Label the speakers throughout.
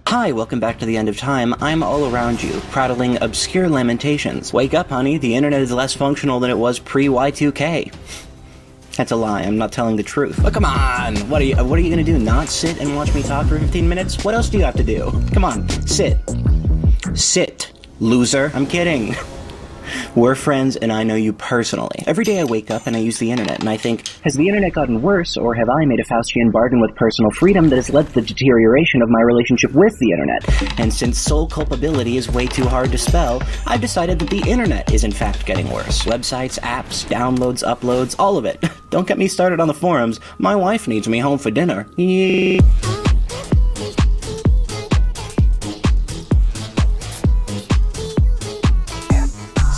Speaker 1: Hi, welcome back to the end of time. I'm all around you, prattling obscure lamentations. Wake up, honey, the internet is less functional than it was pre-Y2K. That's a lie, I'm not telling the truth. But come on, what are you gonna do, not sit and watch me talk for 15 minutes? What else do you have to do? Come on, sit. Sit, loser. I'm kidding. We're friends, and I know you personally. Every day I wake up and I use the internet, and I think, has the internet gotten worse, or have I made a Faustian bargain with personal freedom that has led to the deterioration of my relationship with the internet? And since sole culpability is way too hard to spell, I've decided that the internet is in fact getting worse. Websites, apps, downloads, uploads, all of it. Don't get me started on the forums. My wife needs me home for dinner.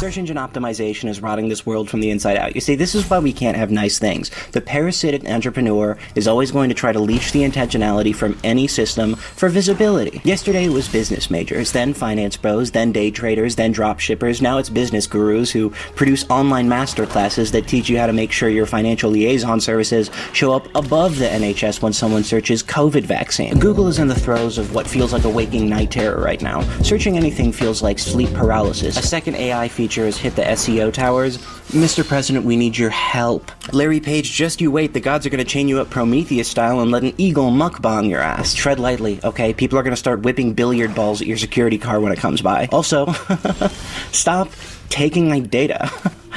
Speaker 1: Search engine optimization is rotting this world from the inside out. You see, this is why we can't have nice things. The parasitic entrepreneur is always going to try to leech the intentionality from any system for visibility. Yesterday it was business majors, then finance bros, then day traders, then drop shippers. Now it's business gurus who produce online masterclasses that teach you how to make sure your financial liaison services show up above the NHS when someone searches COVID vaccine. Google is in the throes of what feels like a waking night terror right now. Searching anything feels like sleep paralysis. A second AI feature has hit the SEO towers. Mr. President, we need your help. Larry Page, just you wait. The gods are going to chain you up Prometheus style and let an eagle mukbang your ass. Tread lightly, okay? People are going to start whipping billiard balls at your security car when it comes by. Also, stop taking my data.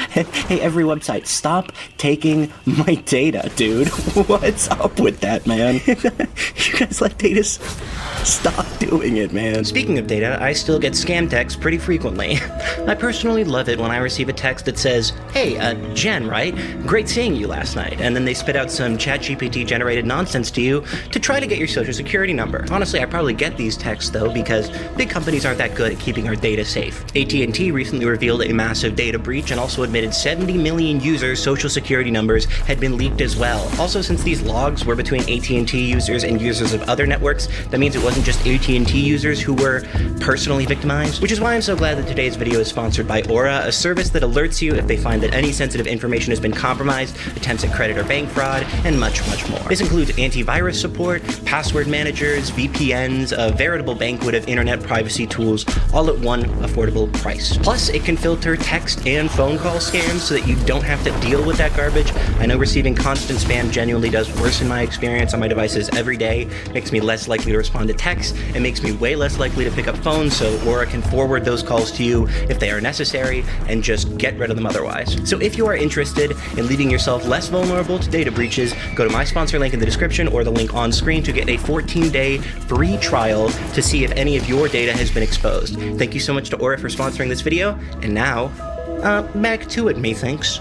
Speaker 1: Hey, every website, stop taking my data, dude. What's up with that, man? You guys like data? Stop doing it, man. Speaking of data, I still get scam texts pretty frequently. I personally love it when I receive a text that says, hey, Jen, right? Great seeing you last night. And then they spit out some ChatGPT-generated nonsense to you to try to get your social security number. Honestly, I probably get these texts, though, because big companies aren't that good at keeping our data safe. AT&T recently revealed a massive data breach and also admitted 70 million users' social security numbers had been leaked as well. Also, since these logs were between AT&T users and users of other networks, that means it wasn't just AT&T users who were personally victimized, which is why I'm so glad that today's video is sponsored by Aura, a service that alerts you if they find that any sensitive information has been compromised, attempts at credit or bank fraud, and much, much more. This includes antivirus support, password managers, VPNs, a veritable banquet of internet privacy tools, all at one affordable price. Plus, it can filter text and phone call scams so that you don't have to deal with that garbage. I know receiving constant spam genuinely does worsen my experience on my devices every day, makes me less likely to respond to text, and makes me way less likely to pick up phones, so Aura can forward those calls to you if they are necessary and just get rid of them otherwise. So if you are interested in leaving yourself less vulnerable to data breaches, go to my sponsor link in the description or the link on screen to get a 14-day free trial to see if any of your data has been exposed. Thank you so much to Aura for sponsoring this video, and now, back to it, methinks.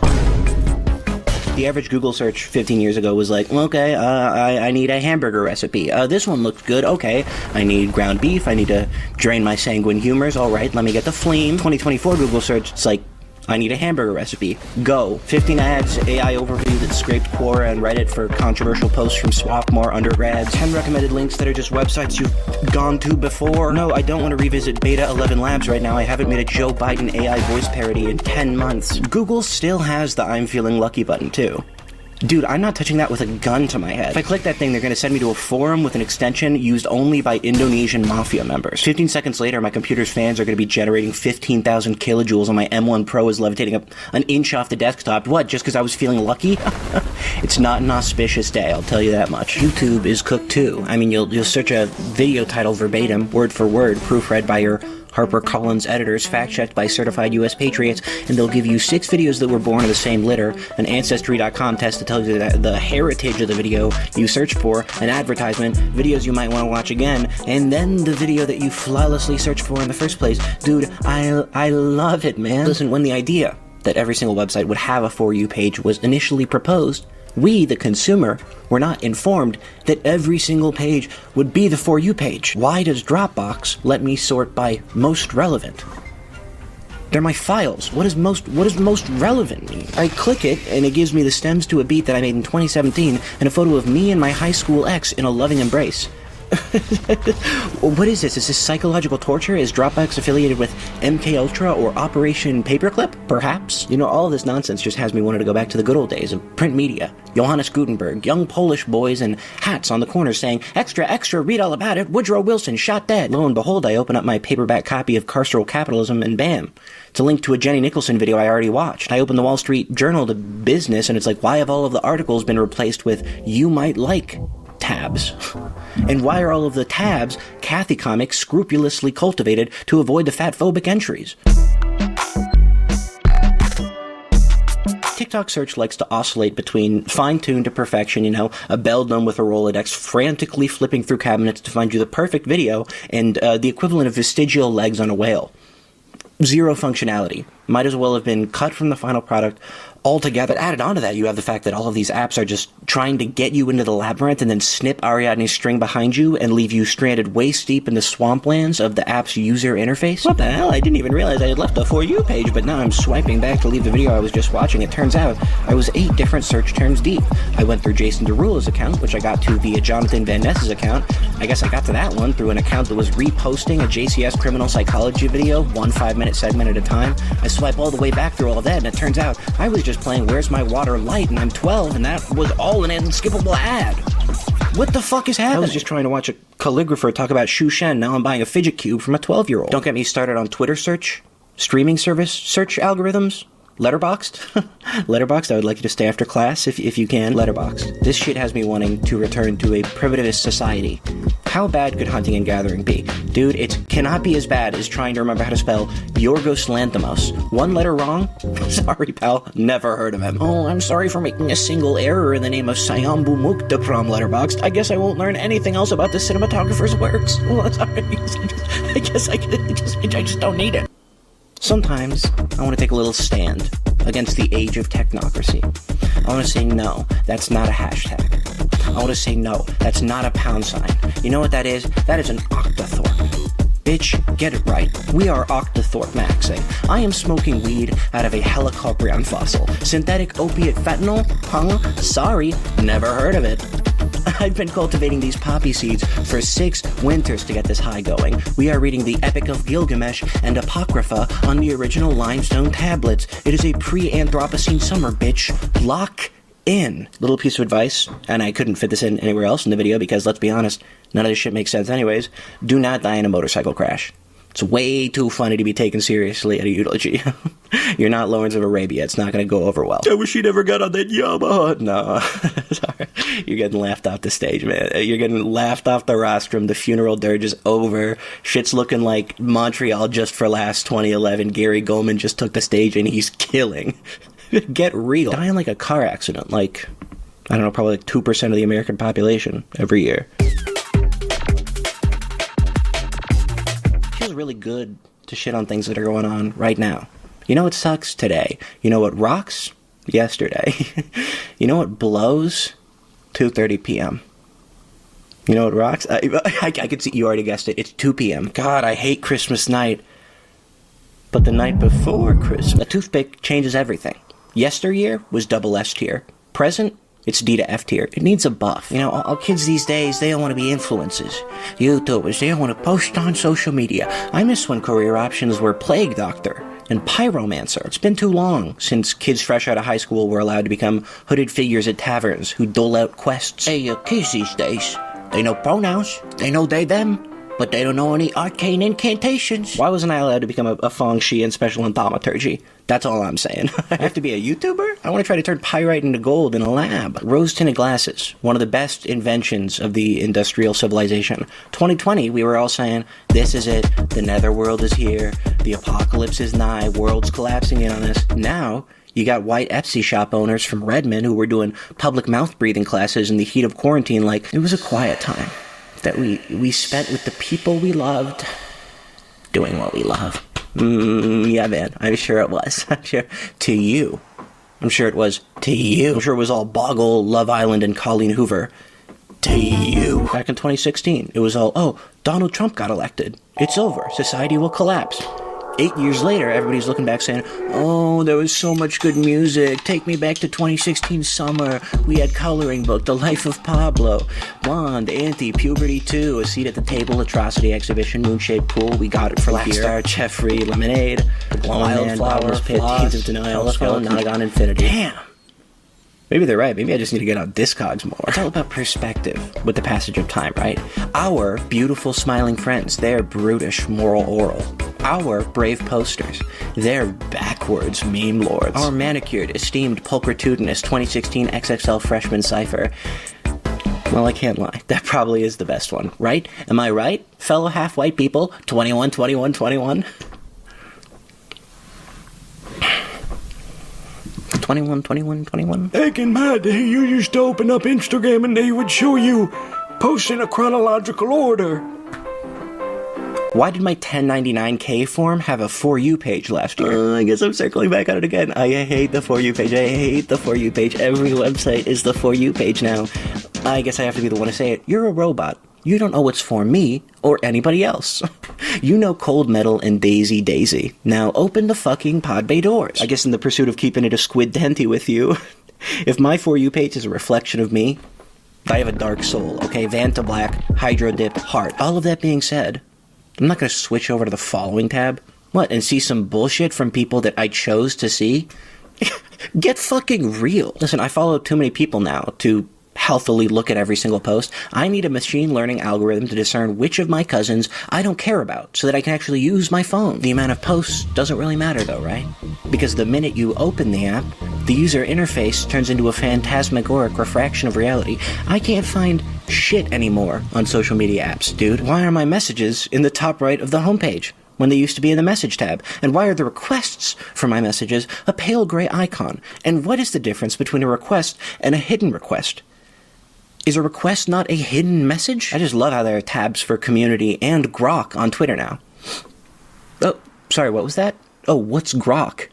Speaker 1: The average Google search 15 years ago was like, okay, I need a hamburger recipe. This one looked good. Okay, I need ground beef. I need to drain my sanguine humors. All right, let me get the flame. 2024 Google search, it's like, I need a hamburger recipe. Go. 15 ads, AI overview that scraped Quora and Reddit for controversial posts from Swappmore undergrads. 10 recommended links that are just websites you've gone to before. No, I don't want to revisit Beta 11 Labs right now. I haven't made a Joe Biden AI voice parody in 10 months. Google still has the I'm feeling lucky button too. Dude, I'm not touching that with a gun to my head. If I click that thing, they're going to send me to a forum with an extension used only by Indonesian mafia members. 15 seconds later, my computer's fans are going to be generating 15,000 kilojoules and my M1 Pro is levitating up an inch off the desktop. What, just because I was feeling lucky? It's not an auspicious day, I'll tell you that much. YouTube is cooked too. I mean, you'll search a video title verbatim, word for word, proofread by your HarperCollins editors, fact-checked by certified U.S. patriots, and they'll give you 6 videos that were born of the same litter, an Ancestry.com test to tell you the heritage of the video you searched for, an advertisement, videos you might want to watch again, and then the video that you flawlessly searched for in the first place. Dude, I love it, man. Listen, when the idea that every single website would have a For You page was initially proposed, we, the consumer, were not informed that every single page would be the For You page. Why does Dropbox let me sort by most relevant? They're my files. What does most relevant mean? I click it, and it gives me the stems to a beat that I made in 2017 and a photo of me and my high school ex in a loving embrace. What is this? Is this psychological torture? Is Dropbox affiliated with MK Ultra or Operation Paperclip? Perhaps? You know, all of this nonsense just has me wanting to go back to the good old days of print media. Johannes Gutenberg, young Polish boys in hats on the corner saying, "Extra, extra, read all about it. Woodrow Wilson shot dead." Lo and behold, I open up my paperback copy of Carceral Capitalism and bam. It's a link to a Jenny Nicholson video I already watched. I open the Wall Street Journal to business and it's like, why have all of the articles been replaced with "you might like" tabs? And why are all of the tabs Kathy comics scrupulously cultivated to avoid the fat-phobic entries? TikTok search likes to oscillate between fine-tuned to perfection, you know, a beldam with a Rolodex frantically flipping through cabinets to find you the perfect video, and the equivalent of vestigial legs on a whale. Zero functionality. Might as well have been cut from the final product altogether. Added onto that, you have the fact that all of these apps are just trying to get you into the labyrinth and then snip Ariadne's string behind you and leave you stranded waist deep in the swamplands of the app's user interface. What the hell? I didn't even realize I had left a For You page, but now I'm swiping back to leave the video I was just watching. It turns out I was 8 different search terms deep. I went through Jason Derulo's account, which I got to via Jonathan Van Ness's account. I guess I got to that one through an account that was reposting a JCS criminal psychology video, 1 5-minute segment at a time. I swipe all the way back through all that, and it turns out I was just playing Where's My Water Light, and I'm 12, and that was all an unskippable ad. What the fuck is happening? I was just trying to watch a calligrapher talk about Shu Shen, now I'm buying a fidget cube from a 12-year-old. Don't get me started on Twitter search, streaming service search algorithms, Letterboxd. Letterboxd, I would like you to stay after class if you can. Letterboxd. This shit has me wanting to return to a primitivist society. How bad could hunting and gathering be? Dude, it cannot be as bad as trying to remember how to spell Yorgos Lanthimos. 1 letter wrong? Sorry, pal. Never heard of him. Oh, I'm sorry for making a single error in the name of Sayambu Mukta from Letterboxd. I guess I won't learn anything else about the cinematographer's works. Well, sorry. I just don't need it. Sometimes, I want to take a little stand against the age of technocracy. I want to say, no, that's not a hashtag. I want to say, no, that's not a pound sign. You know what that is? That is an octothorpe. Bitch, get it right. We are octothorpe maxing. I am smoking weed out of a helicoprion fossil. Synthetic opiate fentanyl? Huh? Sorry, never heard of it. I've been cultivating these poppy seeds for 6 winters to get this high going. We are reading the Epic of Gilgamesh and Apocrypha on the original limestone tablets. It is a pre-Anthropocene summer, bitch. Lock in. Little piece of advice, and I couldn't fit this in anywhere else in the video because, let's be honest, none of this shit makes sense anyways. Do not die in a motorcycle crash. It's way too funny to be taken seriously at a eulogy. You're not Lawrence of Arabia. It's not going to go over well. I wish he never got on that Yamaha. No. Sorry. You're getting laughed off the stage, man. You're getting laughed off the rostrum. The funeral dirge is over. Shit's looking like Montreal Just for Last 2011. Gary Goldman just took the stage and he's killing. Get real. Die in like a car accident. Like, I don't know, probably like 2% of the American population every year. Feels really good to shit on things that are going on right now. You know what sucks? Today. You know what rocks? Yesterday. You know what blows? 2:30 p.m. You know what rocks? I could see, you already guessed it. It's 2 p.m. God, I hate Christmas night. But the night before Christmas, a toothpick changes everything. Yesteryear was double S tier. Present, it's D to F tier. It needs a buff. You know, all kids these days, they don't want to be influencers. YouTubers, they don't want to post on social media. I miss when career options were Plague Doctor and Pyromancer. It's been too long since kids fresh out of high school were allowed to become hooded figures at taverns who dole out quests. Hey, kids these days, they know pronouns. They know they, them. But they don't know any arcane incantations. Why wasn't I allowed to become a Feng Shi and special in thaumaturgy? That's all I'm saying. I have to be a YouTuber? I want to try to turn pyrite into gold in a lab. Rose-tinted glasses, one of the best inventions of the industrial civilization. 2020, we were all saying, this is it, the netherworld is here, the apocalypse is nigh, world's collapsing in on us. Now, you got white Etsy shop owners from Redmond who were doing public mouth breathing classes in the heat of quarantine like it was a quiet time that we spent with the people we loved, doing what we love. Yeah, man, I'm sure it was. I'm sure to you. I'm sure it was to you. I'm sure it was all Boggle, Love Island, and Colleen Hoover. To you. Back in 2016, it was all, oh, Donald Trump got elected. It's over. Society will collapse. 8 years later, everybody's looking back saying, oh, there was so much good music. Take me back to 2016 summer. We had Coloring Book, The Life of Pablo, Blonde, Anti, Puberty 2, A Seat at the Table, Atrocity Exhibition, Moonshaped Pool, We Got It From Here, Star, Jeffrey, Lemonade, The Blonde Man, Bottomless Pit, Teens of Denial, Telephone, Nonagon Infinity. Damn. Maybe they're right. Maybe I just need to get on Discogs more. It's all about perspective with the passage of time, right? Our beautiful smiling friends, they're brutish moral oral. Our brave posters, they're backwards meme lords. Our manicured, esteemed pulchritudinous 2016 XXL freshman cipher. Well, I can't lie. That probably is the best one, right? Am I right, fellow half-white people? 21, 21, 21? 21, 21, 21.
Speaker 2: Back in my day, you used to open up Instagram and they would show you posts in a chronological order.
Speaker 1: Why did my 1099K form have a For You page last year? I guess I'm circling back on it again. I hate the For You page. I hate the For You page. Every website is the For You page now. I guess I have to be the one to say it. You're a robot. You don't know what's for me or anybody else. You know Cold Metal and Daisy Daisy. Now open the fucking pod bay doors. I guess in the pursuit of keeping it a squid denty with you, if my For You page is a reflection of me, I have a dark soul, okay? Vanta Black, Hydro Dip, Heart. All of that being said, I'm not going to switch over to the following tab. What, and see some bullshit from people that I chose to see? Get fucking real. Listen, I follow too many people now to healthily look at every single post. I need a machine learning algorithm to discern which of my cousins I don't care about so that I can actually use my phone. The amount of posts doesn't really matter though, right? Because the minute you open the app, the user interface turns into a phantasmagoric refraction of reality. I can't find shit anymore on social media apps, dude. Why are my messages in the top right of the homepage when they used to be in the message tab? And why are the requests for my messages a pale gray icon? And what is the difference between a request and a hidden request? Is a request not a hidden message? I just love how there are tabs for community and Grok on Twitter now. Oh, sorry, what was that? Oh, what's Grok?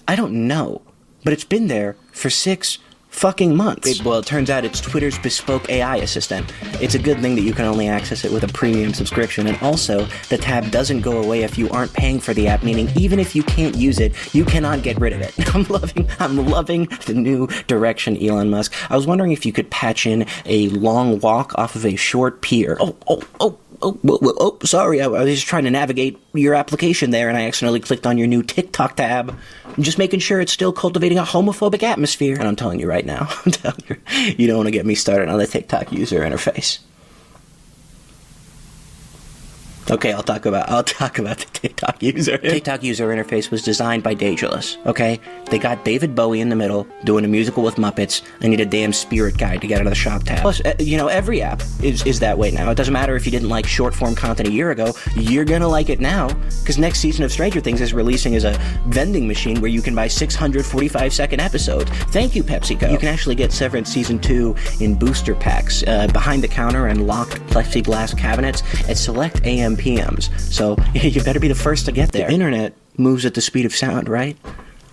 Speaker 1: I don't know, but it's been there for 6 fucking months. Well, it turns out it's Twitter's bespoke AI assistant. It's a good thing that you can only access it with a premium subscription, and also, the tab doesn't go away if you aren't paying for the app, meaning even if you can't use it, you cannot get rid of it. I'm loving the new direction, Elon Musk. I was wondering if you could patch in a long walk off of a short pier. Oh, sorry, I was just trying to navigate your application there, and I accidentally clicked on your new TikTok tab. I'm just making sure it's still cultivating a homophobic atmosphere. And I'm telling you right now, you don't want to get me started on the TikTok user interface. Okay, I'll talk about the TikTok user. TikTok user interface was designed by Daedalus, okay? They got David Bowie in the middle, doing a musical with Muppets. I need a damn spirit guide to get out of the shop tab. Plus, every app is that way now. It doesn't matter if you didn't like short-form content a year ago, you're gonna like it now, because next season of Stranger Things is releasing as a vending machine where you can buy 645-second episodes. Thank you, PepsiCo. You can actually get Severance Season 2 in booster packs, behind the counter and locked plexiglass cabinets at select AM PMs. So you better be the first to get there. The internet moves at the speed of sound, right?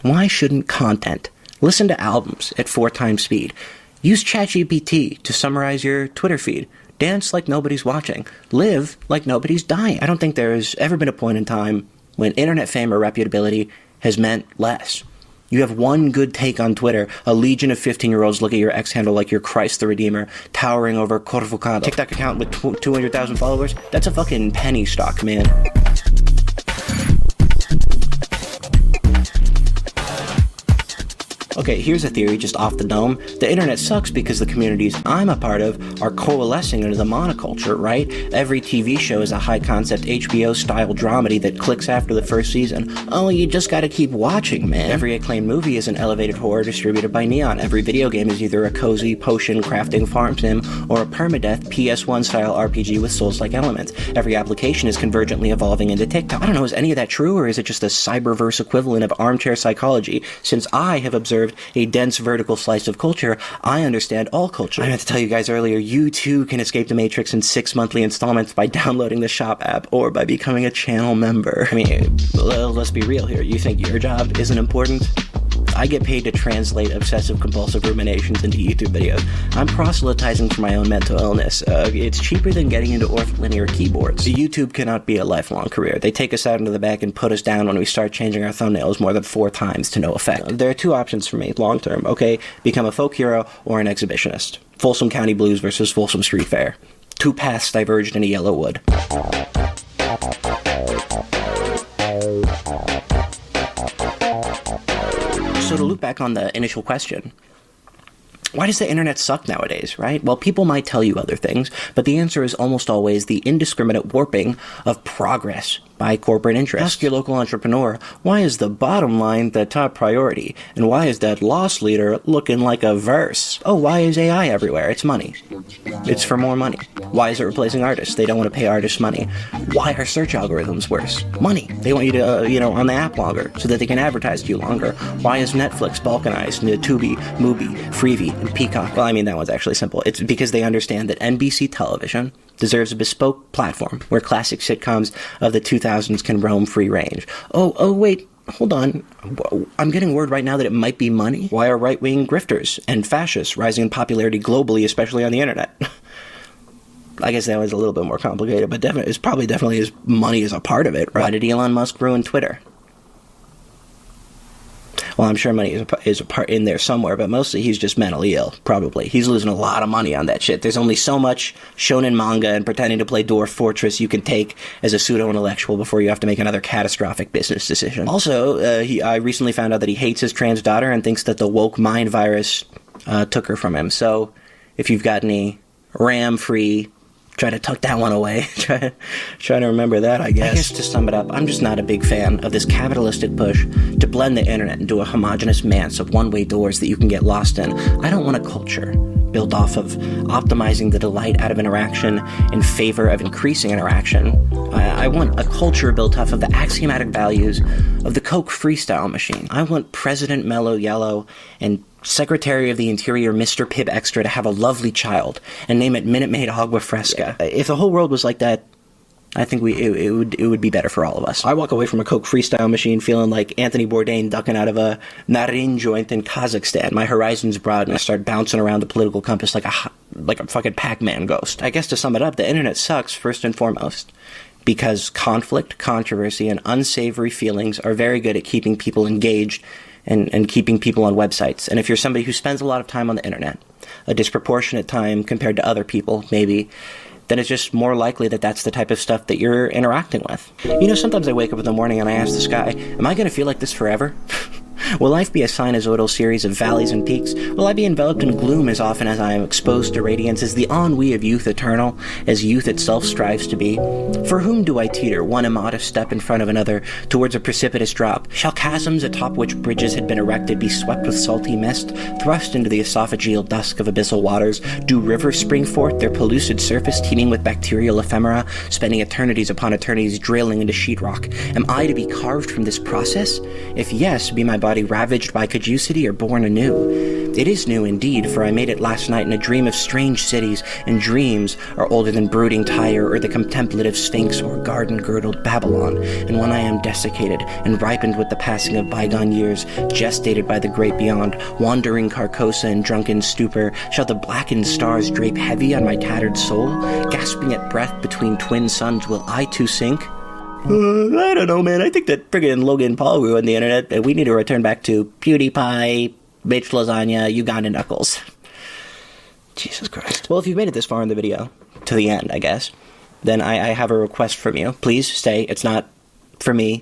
Speaker 1: Why shouldn't content listen to albums at 4 times speed? Use ChatGPT to summarize your Twitter feed. Dance like nobody's watching. Live like nobody's dying. I don't think there's ever been a point in time when internet fame or reputability has meant less. You have one good take on Twitter, a legion of 15-year-olds look at your X handle like you're Christ the Redeemer, towering over Corvocado. TikTok account with 200,000 followers? That's a fucking penny stock, man. Okay, here's a theory just off the dome. The internet sucks because the communities I'm a part of are coalescing into the monoculture, right? Every TV show is a high-concept HBO-style dramedy that clicks after the first season. Oh, you just gotta keep watching, man. Every acclaimed movie is an elevated horror distributed by Neon. Every video game is either a cozy potion-crafting farm sim or a permadeath PS1-style RPG with Souls-like elements. Every application is convergently evolving into TikTok. I don't know, is any of that true, or is it just a cyberverse equivalent of armchair psychology? Since I have observed a dense vertical slice of culture, I understand all culture. I meant to tell you guys earlier, you too can escape the Matrix in 6 monthly installments by downloading the Shop app or by becoming a channel member. I mean, let's be real here. You think your job isn't important? I get paid to translate obsessive-compulsive ruminations into YouTube videos. I'm proselytizing for my own mental illness. It's cheaper than getting into ortholinear keyboards. YouTube cannot be a lifelong career. They take us out into the back and put us down when we start changing our thumbnails more than 4 times to no effect. There are 2 options for me, long-term. Okay, become a folk hero or an exhibitionist. Folsom County Blues versus Folsom Street Fair. 2 paths diverged in a yellow wood. So to loop back on the initial question, why does the internet suck nowadays, right? Well, people might tell you other things, but the answer is almost always the indiscriminate warping of progress by corporate interests. Ask your local entrepreneur, why is the bottom line the top priority? And why is that loss leader looking like a verse? Oh, why is AI everywhere? It's money. It's for more money. Why is it replacing artists? They don't want to pay artists money. Why are search algorithms worse? Money. They want you to, on the app longer so that they can advertise to you longer. Why is Netflix balkanized into Tubi, Mubi, Freevee, and Peacock? Well, I mean, that one's actually simple. It's because they understand that NBC television deserves a bespoke platform where classic sitcoms of the 2000s can roam free range. Oh, wait, hold on. I'm getting word right now that it might be money. Why are right-wing grifters and fascists rising in popularity globally, especially on the internet? I guess that was a little bit more complicated, but definitely is money is a part of it, right? Why did Elon Musk ruin Twitter? Well, I'm sure money is a part in there somewhere, but mostly he's just mentally ill, probably. He's losing a lot of money on that shit. There's only so much shonen manga and pretending to play Dwarf Fortress you can take as a pseudo-intellectual before you have to make another catastrophic business decision. Also, I recently found out that he hates his trans daughter and thinks that the woke mind virus took her from him. So, if you've got any RAM-free, try to tuck that one away. try to remember that, I guess. To sum it up, I'm just not a big fan of this capitalistic push to blend the internet into a homogenous manse of one-way doors that you can get lost in. I don't want a culture built off of optimizing the delight out of interaction in favor of increasing interaction. I want a culture built off of the axiomatic values of the Coke freestyle machine. I want President Mellow Yellow and Secretary of the Interior Mr. Pibb Extra to have a lovely child and name it Minute Maid Agua Fresca. If the whole world was like that, I think it would be better for all of us. I walk away from a Coke freestyle machine feeling like Anthony Bourdain ducking out of a Narin joint in Kazakhstan. My horizons broaden. I start bouncing around the political compass like a fucking Pac-Man ghost. I guess to sum it up, the internet sucks first and foremost because conflict, controversy, and unsavory feelings are very good at keeping people engaged and keeping people on websites. And if you're somebody who spends a lot of time on the internet, a disproportionate time compared to other people, maybe, then it's just more likely that that's the type of stuff that you're interacting with. Sometimes I wake up in the morning and I ask the sky, am I going to feel like this forever? Will life be a sinusoidal series of valleys and peaks? Will I be enveloped in gloom as often as I am exposed to radiance? Is the ennui of youth eternal, as youth itself strives to be? For whom do I teeter, one immodest step in front of another, towards a precipitous drop? Shall chasms atop which bridges had been erected be swept with salty mist, thrust into the esophageal dusk of abyssal waters? Do rivers spring forth, their pellucid surface teeming with bacterial ephemera, spending eternities upon eternities drilling into sheetrock? Am I to be carved from this process? If yes, be my body ravaged by caducity or born anew? It is new indeed, for I made it last night in a dream of strange cities, and dreams are older than brooding Tyre or the contemplative Sphinx or garden-girdled Babylon. And when I am desiccated and ripened with the passing of bygone years, gestated by the great beyond, wandering Carcosa in drunken stupor, shall the blackened stars drape heavy on my tattered soul? Gasping at breath between twin suns, will I too sink? I don't know, man. I think that friggin' Logan Paul ruined the internet, and we need to return back to PewDiePie, bitch lasagna, Uganda knuckles. Jesus Christ. Well, if you've made it this far in the video, to the end, I guess, then I have a request from you. Please stay. It's not for me.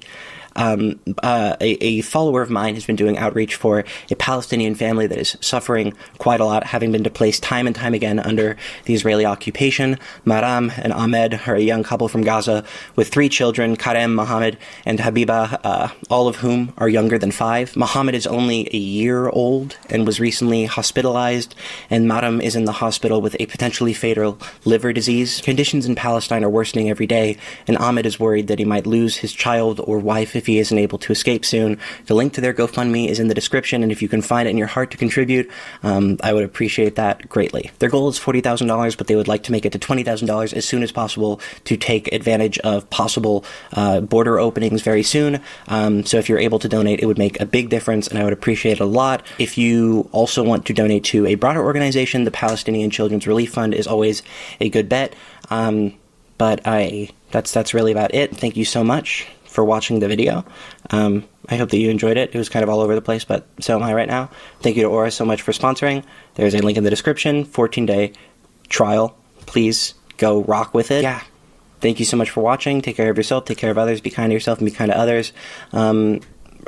Speaker 1: A follower of mine has been doing outreach for a Palestinian family that is suffering quite a lot, having been displaced time and time again under the Israeli occupation. Maram and Ahmed are a young couple from Gaza with 3 children, Karem, Mohammed, and Habiba, all of whom are younger than 5. Mohammed is only a year old and was recently hospitalized, and Maram is in the hospital with a potentially fatal liver disease. Conditions in Palestine are worsening every day, and Ahmed is worried that he might lose his child or wife if if he isn't able to escape soon. The link to their GoFundMe is in the description, and if you can find it in your heart to contribute, I would appreciate that greatly. Their goal is $40,000, but they would like to make it to $20,000 as soon as possible to take advantage of possible border openings very soon. So if you're able to donate, it would make a big difference, and I would appreciate it a lot. If you also want to donate to a broader organization, the Palestinian Children's Relief Fund is always a good bet. But that's really about it. Thank you so much for watching the video. I hope that you enjoyed it. It was kind of all over the place, but so am I right now. Thank you to Aura so much for sponsoring. There's a link in the description, 14-day trial. Please go rock with it. Yeah. Thank you so much for watching. Take care of yourself, take care of others, be kind to yourself, and be kind to others.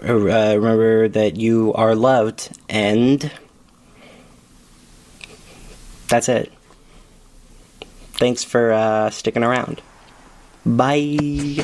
Speaker 1: Remember that you are loved, and that's it. Thanks for sticking around. Bye.